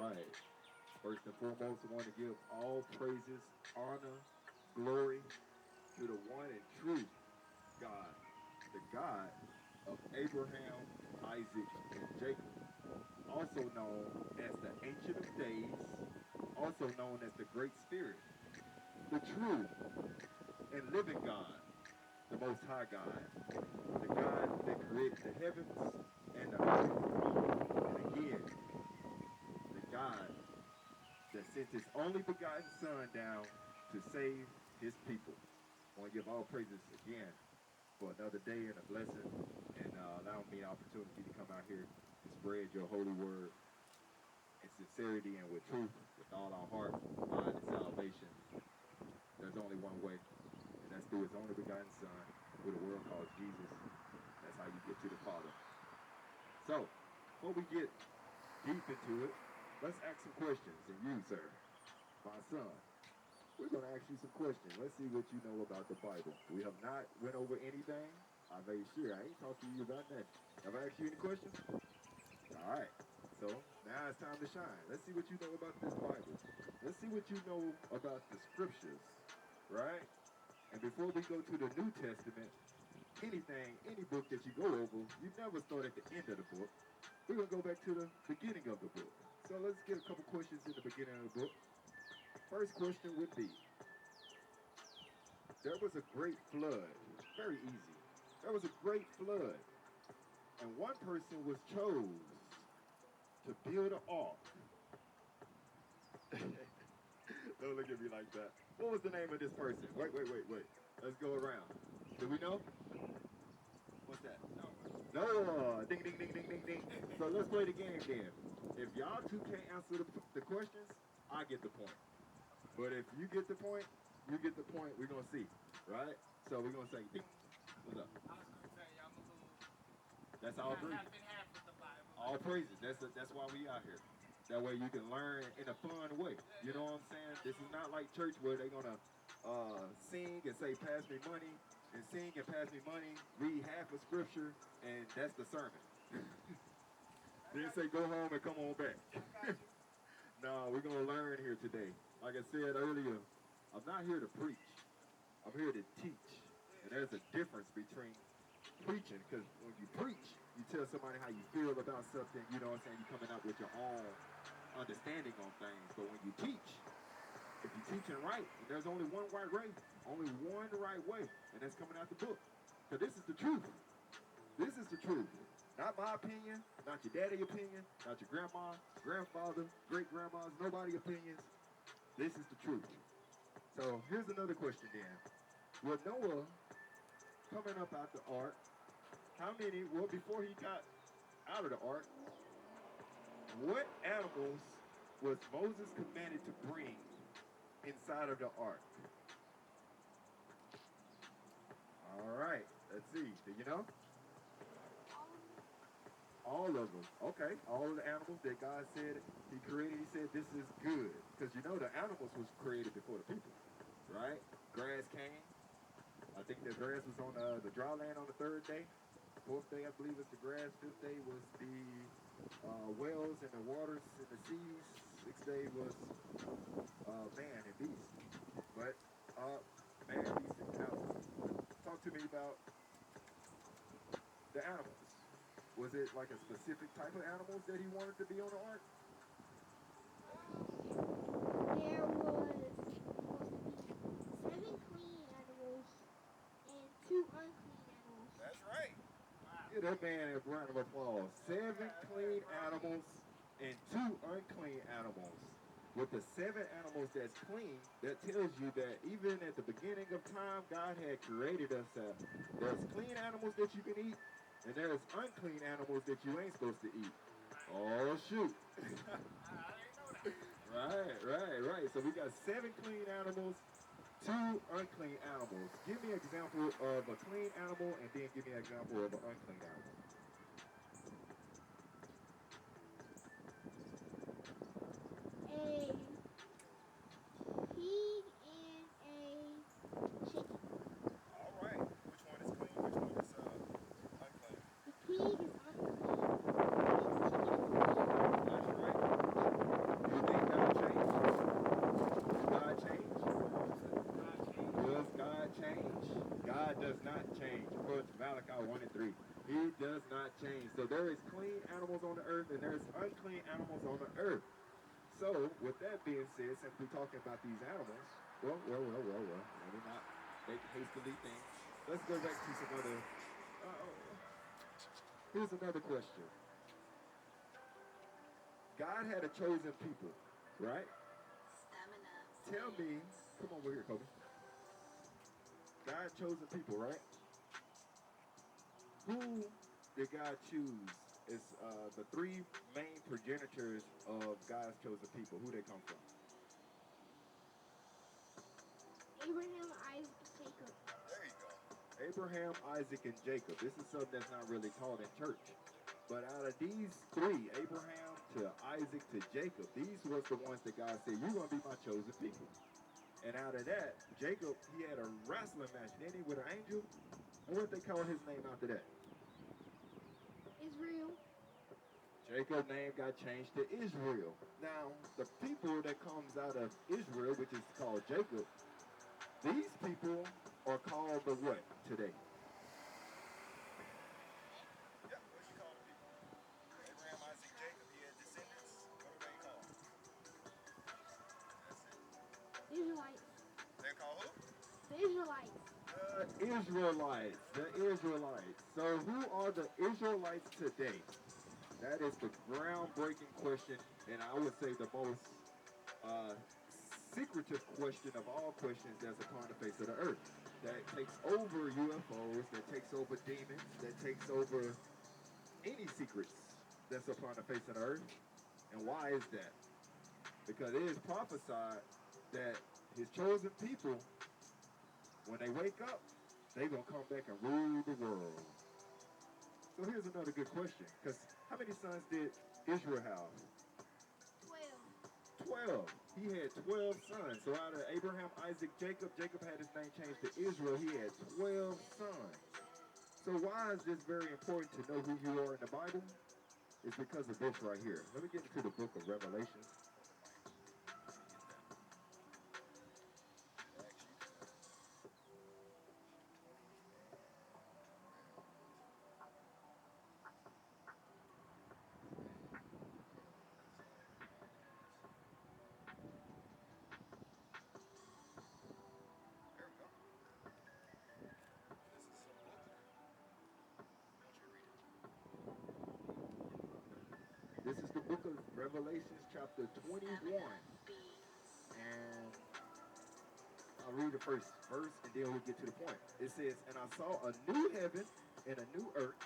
right. First and foremost, I want to give all praises, honor, glory to the one and true God, the God of Abraham, Isaac, and Jacob, also known as the Ancient of Days, also known as the Great Spirit, the true and living God, the Most High God, the God that created the heavens and the earth, and again, the God that sent his only begotten Son down to save his people. I want to give all praises again for another day and a blessing, and allowing me the opportunity to come out here to spread your holy word in sincerity and with truth, with all our heart, mind, and salvation. There's only one way, and that's through his only begotten Son, who the world calls Jesus. That's how you get to the Father. So, before we get deep into it, let's ask some questions. And you, sir, my son, we're going to ask you some questions. Let's see what you know about the Bible. We have not went over anything. I made sure I ain't talking to you about nothing. Have I asked you any questions? All right. So now it's time to shine. Let's see what you know about this Bible. Let's see what you know about the scriptures, right? And before we go to the New Testament, anything, any book that you go over, you never start at the end of the book. We're going to go back to the beginning of the book. So let's get a couple questions in the beginning of the book. First question would be, there was a great flood. Very easy. There was a great flood. And one person was chose to build an ark. Don't look at me like that. What was the name of this person? Wait. Let's go around. Do we know? What's that? No. Ding, ding, ding, ding, ding, ding. So let's play the game then. If y'all two can't answer the questions, I get the point. But if you get the point, you get the point. We're going to see. Right? So we're going to say, ding. What's up? I was going to say, I'm a little... That's all three. Half and half with the Bible. All praises. That's why we out here. That way you can learn in a fun way. You know what I'm saying? This is not like church where they're going to sing and say, pass me money, and sing and pass me money, read half of scripture, and that's the sermon. Then say, go home and come on back. No, we're going to learn here today. Like I said earlier, I'm not here to preach. I'm here to teach. And there's a difference between preaching, because when you preach, you tell somebody how you feel about something, you know what I'm saying? You're coming up with your own understanding on things. But when you teach, if you're teaching right, and there's only one right way, only one right way, and that's coming out the book. Because this is the truth. This is the truth. Not my opinion, not your daddy's opinion, not your grandma, grandfather, great-grandma's, nobody's opinions. This is the truth. So here's another question then. With Noah coming up out the ark, before he got out of the ark, what animals was Moses commanded to bring inside of the ark? All right, let's see. Do you know? All of them. Okay, all of the animals that God said he created, he said this is good. Because you know the animals was created before the people, right? Grass came. I think the grass was on the dry land on the third day. Fourth day, I believe, was the grass. Fifth day was the wells and the waters and the seas. Sixth day was man and beast. But man, beast, and animals. Talk to me about the animals. Was it like a specific type of animals that he wanted to be on the ark? There was supposed to be 7 clean animals and 2 unclean animals. That's right. Give that man a round of applause. 7 clean animals and 2 unclean animals. With the 7 animals that's clean, that tells you that even at the beginning of time, God had created us. There's clean animals that you can eat, and there's unclean animals that you ain't supposed to eat. Oh, shoot. Right. So we got 7 clean animals, 2 unclean animals. Give me an example of a clean animal, and then give me an example of an unclean animal. A pig and a chicken. All right. Which one is clean? Which one is unclean? The pig is unclean. The chicken is clean. That's right. not change. According to Malachi 1 and 3. He does not change. So there is clean animals on the earth and there's unclean animals on the earth. So with that being said, since we're talking about these animals, well, let me not make hastily things. Let's go back to some other. Here's another question. God had a chosen people, right? Tell me, come over here, Kobe. God chosen people, right? Who did God choose as the three main progenitors of God's chosen people? Who they come from? Abraham, Isaac, Jacob. There you go. Abraham, Isaac, and Jacob. This is something that's not really taught in church. But out of these three, Abraham to Isaac to Jacob, these was the ones that God said, you're going to be my chosen people. And out of that, Jacob, he had a wrestling match, didn't he, with an angel? And what they call his name after that? Israel. Jacob's name got changed to Israel. Now, the people that comes out of Israel, which is called Jacob, these people are called the what today? Yeah, what do you call the people? Abraham, Isaac, Jacob, he had descendants. What are they called? Israelites. They're called who? The Israelites. The Israelites. The Israelites. So who are the Israelites today? That is the groundbreaking question, and I would say the most secretive question of all questions that's upon the face of the earth. That takes over UFOs, that takes over demons, that takes over any secrets that's upon the face of the earth. And why is that? Because it is prophesied that his chosen people, when they wake up, they're going to come back and rule the world. So here's another good question, because how many sons did Israel have? 12. He had 12 sons. So out of Abraham, Isaac, Jacob had his name changed to Israel. He had 12 sons. So why is this very important to know who you are in the Bible? It's because of this right here. Let me get into the book of Revelation. This is the book of Revelation, chapter 21. And I'll read the first verse and then we'll get to the point. It says, and I saw a new heaven and a new earth.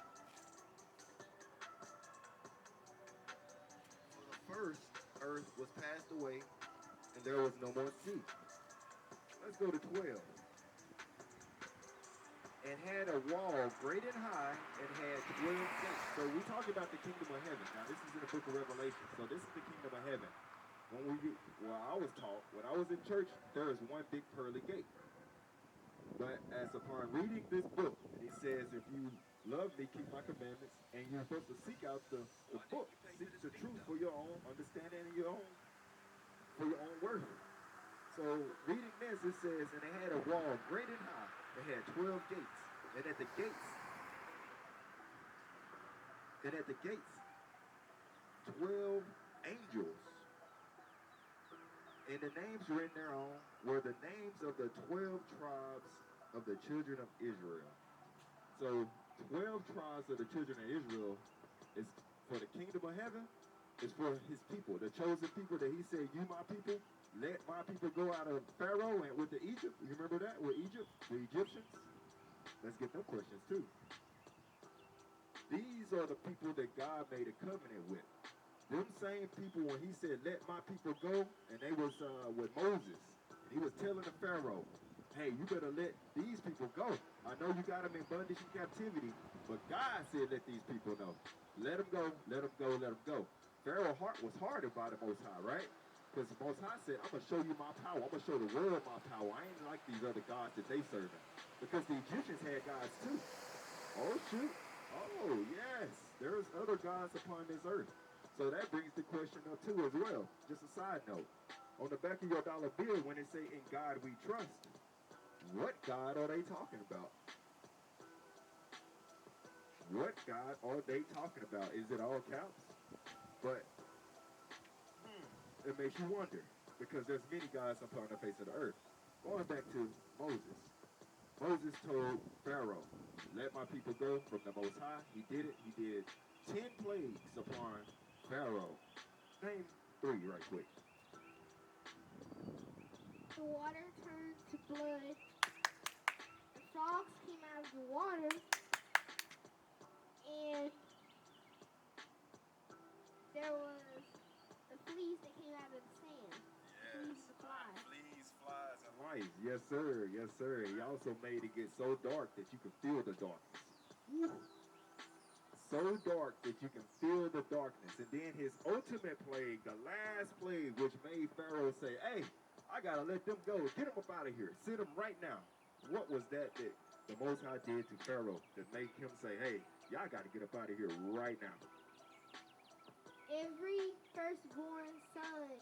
For the first earth was passed away and there was no more sea. Let's go to 12. And had a wall great and high and had 12 gates. So we talk about the kingdom of heaven. Now this is in the book of Revelation. So this is the kingdom of heaven. Well, I was taught, when I was in church, there is one big pearly gate. But as upon reading this book, it says, if you love me, keep my commandments, and you're supposed to seek out the book, seek the truth for your own understanding and for your own worth. So reading this, it says, and they had a wall great and high. It had 12 gates. And at the gates, 12 angels. And the names written thereon were the names of the 12 tribes of the children of Israel. So 12 tribes of the children of Israel is for the kingdom of heaven, is for his people, the chosen people that he said, you my people, let my people go out of Pharaoh and with the Egypt. You remember that? With Egypt, the Egyptians? Let's get them questions too. These are the people that God made a covenant with. Them same people, when he said, let my people go, and they was with Moses, and he was telling the Pharaoh, hey, you better let these people go. I know you got them in bondage and captivity, but God said let these people know. Let them go, let them go, let them go. Pharaoh's heart was hardened by the Most High, right? Because the Most High said, I'm going to show you my power. I'm going to show the world my power. I ain't like these other gods that they serving. Because the Egyptians had gods too. Oh, shoot. Oh, yes. There's other gods upon this earth. So that brings the question up too as well. Just a side note. On the back of your dollar bill, when it say, in God we trust, what God are they talking about? what God are they talking about? Is it all caps? But it makes you wonder because there's many gods upon the face of the earth. Going back to Moses. Moses told Pharaoh, let my people go from the Most High. He did it. He did 10 plagues upon Pharaoh. Name 3 right quick. The water turned to blood. The frogs came out of the water. And there was the fleas that came out of the sand. Yes. Fleas, the flies. Fleas, flies, and lice. Yes, sir. Yes, sir. He also made it get so dark that you can feel the darkness. Woo. So dark that you can feel the darkness. And then his ultimate plague, the last plague, which made Pharaoh say, hey, I got to let them go. Get them up out of here. Send them right now. What was that the Most High did to Pharaoh to make him say, hey, y'all got to get up out of here right now? Every firstborn son,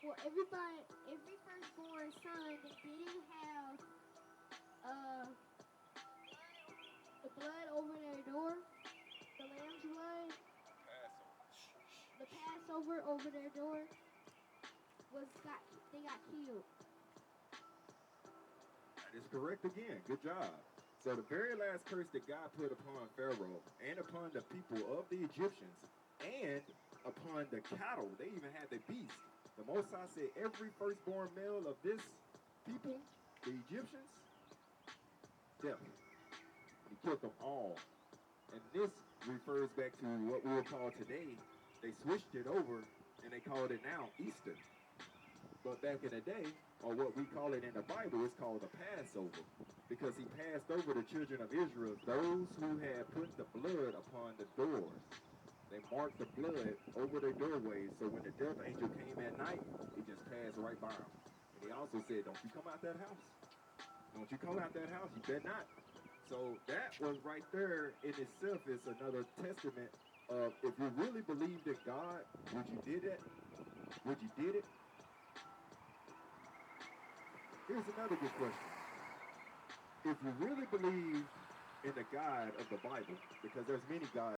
every firstborn son that didn't have the blood over their door, the lamb's blood, the Passover over their door, they got killed. That is correct again. Good job. So the very last curse that God put upon Pharaoh and upon the people of the Egyptians and upon the cattle, they even had the beast. The Most High said every firstborn male of this people, the Egyptians, death. He killed them all. And this refers back to what we will call today. They switched it over and they called it now Easter. But back in the day, or what we call it in the Bible, it's called the Passover. Because he passed over the children of Israel, those who had put the blood upon the doors. They marked the blood over their doorways, so when the death angel came at night, he just passed right by them. And he also said, don't you come out that house. Don't you come out that house, you better not. So that was right there in itself is another testament of if you really believed in God, would you did it? Would you did it? Here's another good question. If you really believe in the God of the Bible, because there's many gods